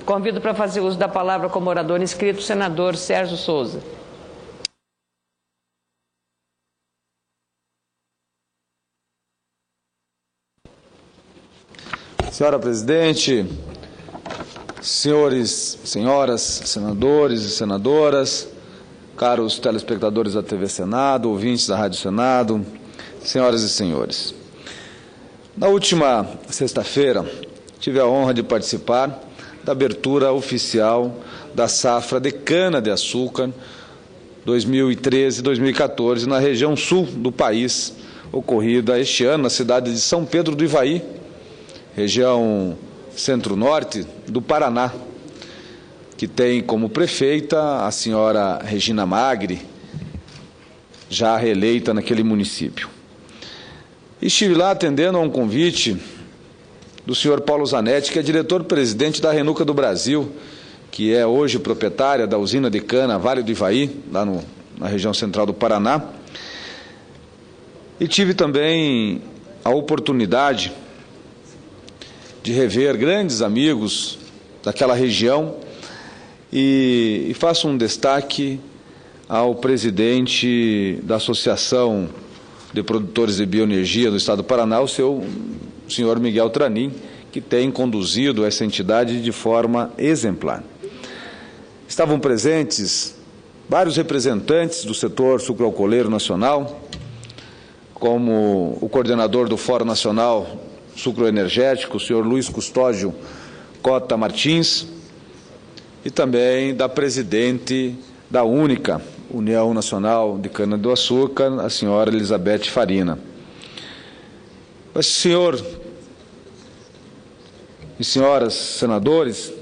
Convido para fazer uso da palavra como orador inscrito o senador Sérgio Souza. Senhora presidente, senhores, senhoras, senadores e senadoras, caros telespectadores da TV Senado, ouvintes da Rádio Senado, senhoras e senhores. Na última sexta-feira, tive a honra de participar da abertura oficial da safra de cana-de-açúcar 2013-2014 na região sul do país, ocorrida este ano na cidade de São Pedro do Ivaí, região centro-norte do Paraná, que tem como prefeita a senhora Regina Magri, já reeleita naquele município. Estive lá atendendo a um convite do senhor Paulo Zanetti, que é diretor-presidente da Renuca do Brasil, que é hoje proprietária da usina de cana Vale do Ivaí, lá na região central do Paraná. E tive também a oportunidade de rever grandes amigos daquela região e faço um destaque ao presidente da Associação de Produtores de Bioenergia do Estado do Paraná, o senhor Miguel Tranin, que tem conduzido essa entidade de forma exemplar. Estavam presentes vários representantes do setor sucroalcooleiro nacional, como o coordenador do Fórum Nacional Sucroenergético, o senhor Luiz Custódio Cota Martins, e também da presidente da única União Nacional de Cana-do-Açúcar, a senhora Elizabeth Farina. Mas, senhor e senhoras senadores,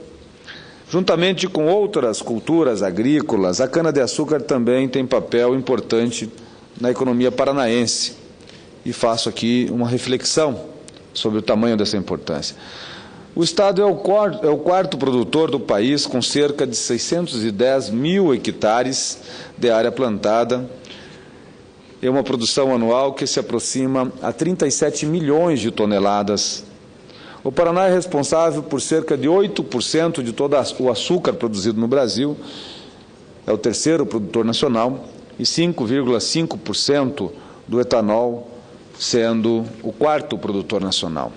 juntamente com outras culturas agrícolas, a cana-de-açúcar também tem papel importante na economia paranaense. E faço aqui uma reflexão sobre o tamanho dessa importância. O Estado é o quarto produtor do país, com cerca de 610 mil hectares de área plantada, e uma produção anual que se aproxima a 37 milhões de toneladas. O Paraná é responsável por cerca de 8% de todo o açúcar produzido no Brasil, é o terceiro produtor nacional, e 5,5% do etanol, sendo o quarto produtor nacional.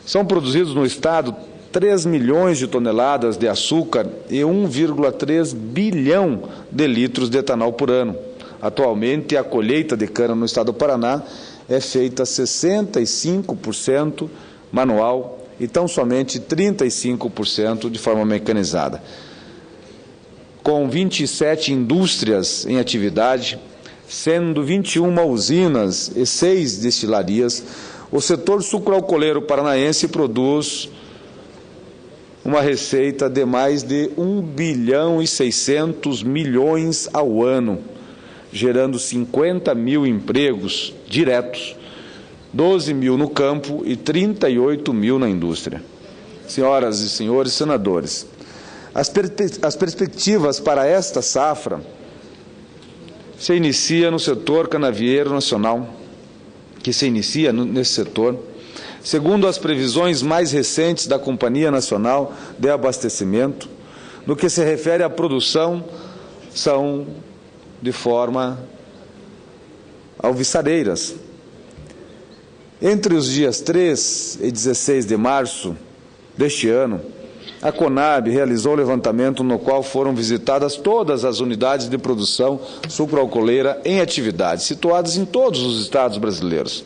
São produzidos no Estado 3 milhões de toneladas de açúcar e 1,3 bilhão de litros de etanol por ano. Atualmente, a colheita de cana no Estado do Paraná é feita 65% manual e tão somente 35% de forma mecanizada. Com 27 indústrias em atividade, sendo 21 usinas e 6 destilarias, o setor sucroalcooleiro paranaense produz uma receita de mais de 1 bilhão e 600 milhões ao ano, gerando 50 mil empregos diretos, 12 mil no campo e 38 mil na indústria. Senhoras e senhores senadores, as perspectivas para esta safra se inicia no setor canavieiro nacional, que se inicia nesse setor, segundo as previsões mais recentes da Companhia Nacional de Abastecimento, no que se refere à produção, são de forma alvissareiras. Entre os dias 3 e 16 de março deste ano, a Conab realizou o levantamento no qual foram visitadas todas as unidades de produção sucroalcooleira em atividade, situadas em todos os estados brasileiros.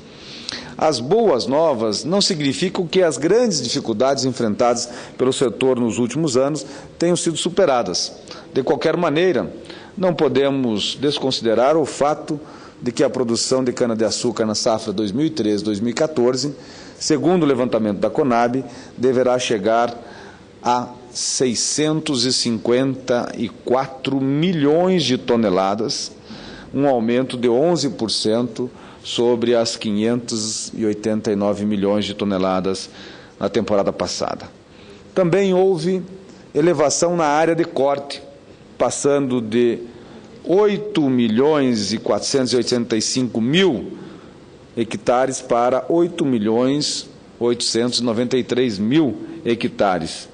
As boas novas não significam que as grandes dificuldades enfrentadas pelo setor nos últimos anos tenham sido superadas. De qualquer maneira, não podemos desconsiderar o fato de que a produção de cana-de-açúcar na safra 2013-2014, segundo o levantamento da Conab, deverá chegar a 654 milhões de toneladas, um aumento de 11% sobre as 589 milhões de toneladas na temporada passada. Também houve elevação na área de corte, passando de 8 milhões e 485 mil hectares para 8 milhões 893 mil hectares.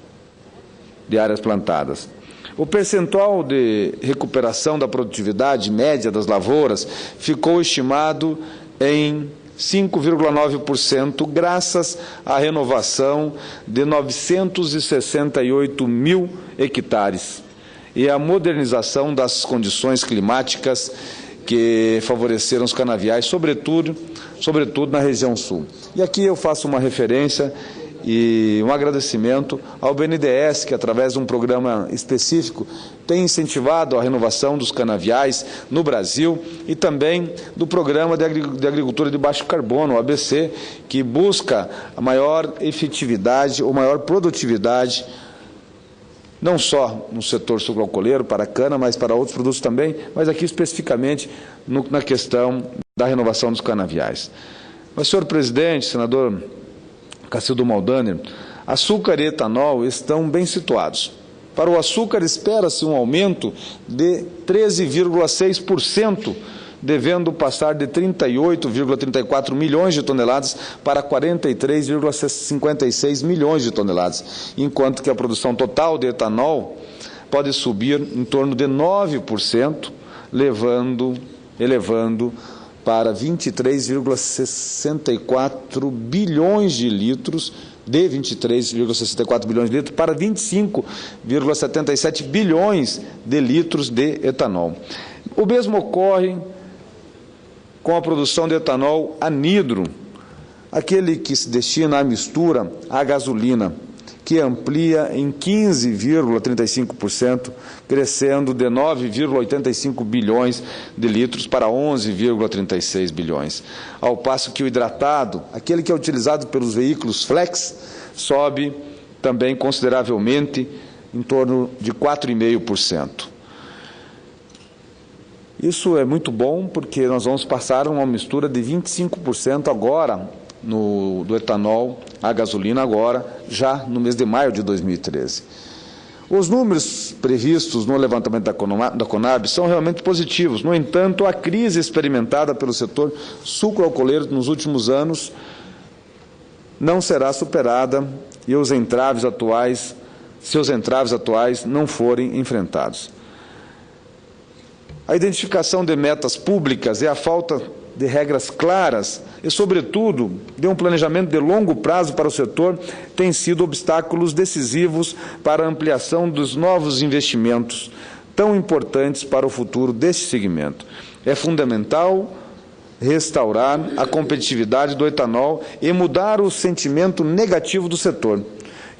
de áreas plantadas. O percentual de recuperação da produtividade média das lavouras ficou estimado em 5,9%, graças à renovação de 968 mil hectares e à modernização das condições climáticas que favoreceram os canaviais, sobretudo na região sul. E aqui eu faço uma referência e um agradecimento ao BNDES, que através de um programa específico tem incentivado a renovação dos canaviais no Brasil, e também do Programa de Agricultura de Baixo Carbono, o ABC, que busca a maior efetividade ou maior produtividade, não só no setor sucroalcooleiro, para a cana, mas para outros produtos também, mas aqui especificamente na questão da renovação dos canaviais. Mas, senhor presidente, senador Cacildo Maldaner, açúcar e etanol estão bem situados. Para o açúcar, espera-se um aumento de 13,6%, devendo passar de 38,34 milhões de toneladas para 43,56 milhões de toneladas, enquanto que a produção total de etanol pode subir em torno de 9%, elevando para 23,64 bilhões de litros, de 23,64 bilhões de litros para 25,77 bilhões de litros de etanol. O mesmo ocorre com a produção de etanol anidro, aquele que se destina à mistura à gasolina, que amplia em 15,35%, crescendo de 9,85 bilhões de litros para 11,36 bilhões. Ao passo que o hidratado, aquele que é utilizado pelos veículos flex, sobe também consideravelmente, em torno de 4,5%. Isso é muito bom, porque nós vamos passar a uma mistura de 25% agora, do etanol à gasolina agora, já no mês de maio de 2013. Os números previstos no levantamento da Conab são realmente positivos. No entanto, a crise experimentada pelo setor sucroalcooleiro nos últimos anos não será superada e seus entraves atuais não forem enfrentados. A identificação de metas públicas e a falta de regras claras e, sobretudo, de um planejamento de longo prazo para o setor têm sido obstáculos decisivos para a ampliação dos novos investimentos, tão importantes para o futuro deste segmento. É fundamental restaurar a competitividade do etanol e mudar o sentimento negativo do setor,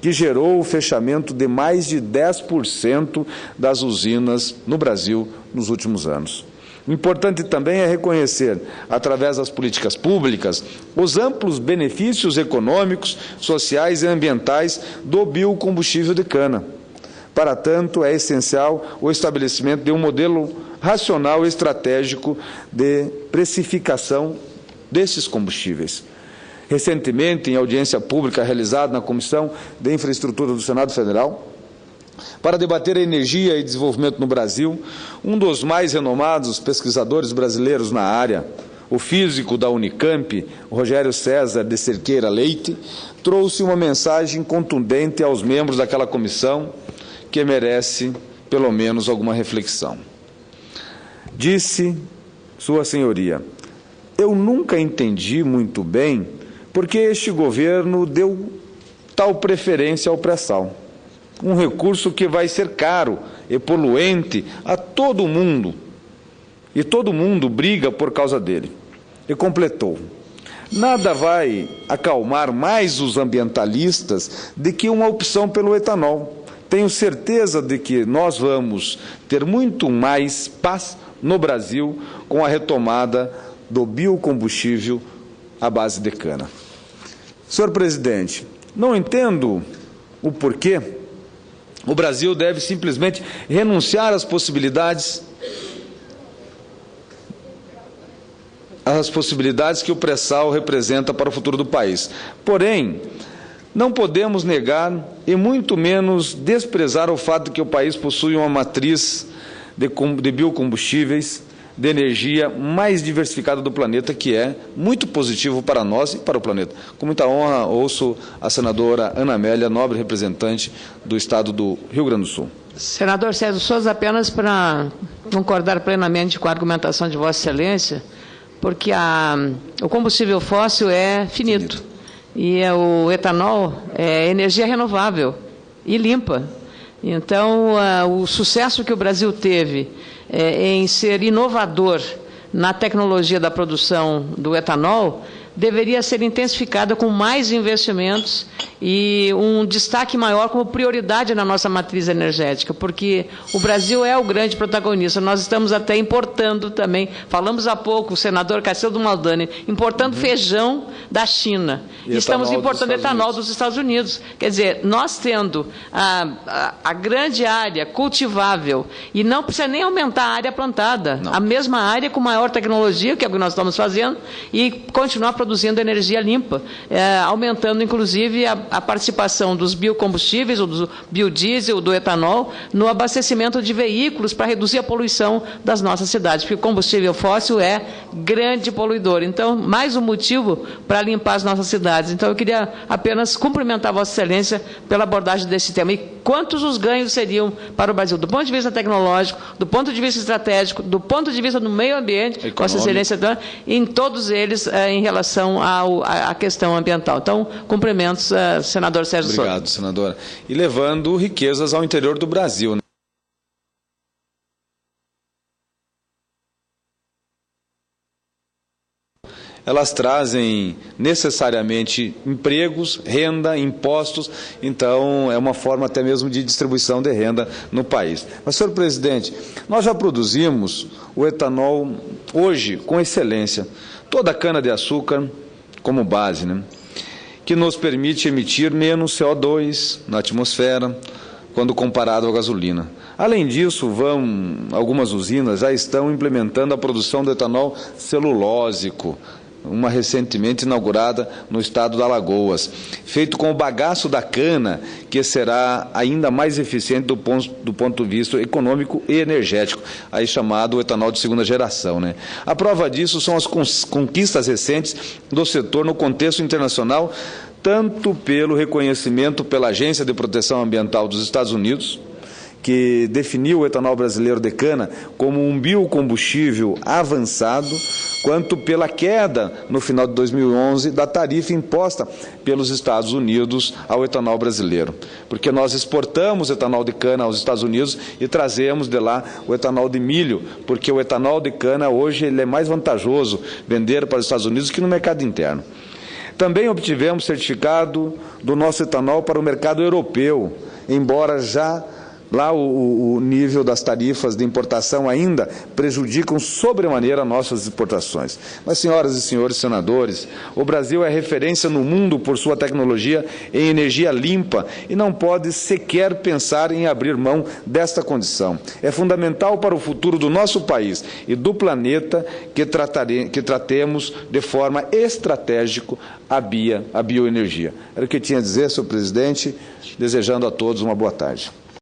que gerou o fechamento de mais de 10% das usinas no Brasil nos últimos anos. Importante também é reconhecer, através das políticas públicas, os amplos benefícios econômicos, sociais e ambientais do biocombustível de cana. Para tanto, é essencial o estabelecimento de um modelo racional e estratégico de precificação desses combustíveis. Recentemente, em audiência pública realizada na Comissão de Infraestrutura do Senado Federal, para debater a energia e desenvolvimento no Brasil, um dos mais renomados pesquisadores brasileiros na área, o físico da Unicamp, Rogério César de Cerqueira Leite, trouxe uma mensagem contundente aos membros daquela comissão que merece, pelo menos, alguma reflexão. Disse Sua Senhoria: eu nunca entendi muito bem por que este governo deu tal preferência ao pré-sal. Um recurso que vai ser caro e poluente a todo mundo, e todo mundo briga por causa dele. E completou: nada vai acalmar mais os ambientalistas do que uma opção pelo etanol. Tenho certeza de que nós vamos ter muito mais paz no Brasil com a retomada do biocombustível à base de cana. Senhor presidente, não entendo o porquê o Brasil deve simplesmente renunciar às possibilidades que o pré-sal representa para o futuro do país. Porém, não podemos negar e muito menos desprezar o fato de que o país possui uma matriz de biocombustíveis de energia mais diversificada do planeta, que é muito positivo para nós e para o planeta. Com muita honra, ouço a senadora Ana Amélia, nobre representante do Estado do Rio Grande do Sul. Senador Sérgio Souza, apenas para concordar plenamente com a argumentação de Vossa Excelência, porque o combustível fóssil é finito. E o etanol é energia renovável e limpa. Então, o sucesso que o Brasil teve em ser inovador na tecnologia da produção do etanol deveria ser intensificada com mais investimentos e um destaque maior como prioridade na nossa matriz energética, porque o Brasil é o grande protagonista. Nós estamos até importando também, falamos há pouco, o senador Cacildo Maldani, importando feijão da China. E estamos importando etanol dos Estados Unidos. Quer dizer, nós tendo a grande área cultivável, e não precisa nem aumentar a área plantada, a mesma área com maior tecnologia, que é o que nós estamos fazendo, e continuar produzindo energia limpa, aumentando, inclusive, a participação dos biocombustíveis, ou do biodiesel, do etanol, no abastecimento de veículos para reduzir a poluição das nossas cidades, porque o combustível fóssil é grande poluidor. Então, mais um motivo para limpar as nossas cidades. Então, eu queria apenas cumprimentar Vossa Excelência pela abordagem desse tema. E quantos os ganhos seriam para o Brasil, do ponto de vista tecnológico, do ponto de vista estratégico, do ponto de vista do meio ambiente, Vossa Excelência, em todos eles, em relação à questão ambiental. Então, cumprimentos, senador Sérgio Souza. Obrigado, senadora. E levando riquezas ao interior do Brasil, né? Elas trazem necessariamente empregos, renda, impostos, então é uma forma até mesmo de distribuição de renda no país. Mas, senhor presidente, nós já produzimos o etanol hoje com excelência, toda a cana-de-açúcar como base, né? Que nos permite emitir menos CO2 na atmosfera quando comparado à gasolina. Além disso, algumas usinas já estão implementando a produção do etanol celulósico, uma recentemente inaugurada no estado de Alagoas, feito com o bagaço da cana, que será ainda mais eficiente do ponto de vista econômico e energético, aí chamado etanol de segunda geração, né? A prova disso são as conquistas recentes do setor no contexto internacional, tanto pelo reconhecimento pela Agência de Proteção Ambiental dos Estados Unidos, que definiu o etanol brasileiro de cana como um biocombustível avançado, quanto pela queda, no final de 2011, da tarifa imposta pelos Estados Unidos ao etanol brasileiro. Porque nós exportamos etanol de cana aos Estados Unidos e trazemos de lá o etanol de milho, porque o etanol de cana hoje ele é mais vantajoso vender para os Estados Unidos que no mercado interno. Também obtivemos certificado do nosso etanol para o mercado europeu, embora já lá o nível das tarifas de importação ainda prejudicam sobremaneira nossas exportações. Mas, senhoras e senhores senadores, o Brasil é referência no mundo por sua tecnologia em energia limpa e não pode sequer pensar em abrir mão desta condição. É fundamental para o futuro do nosso país e do planeta que tratemos de forma estratégica a bioenergia. Era o que eu tinha a dizer, senhor presidente, desejando a todos uma boa tarde.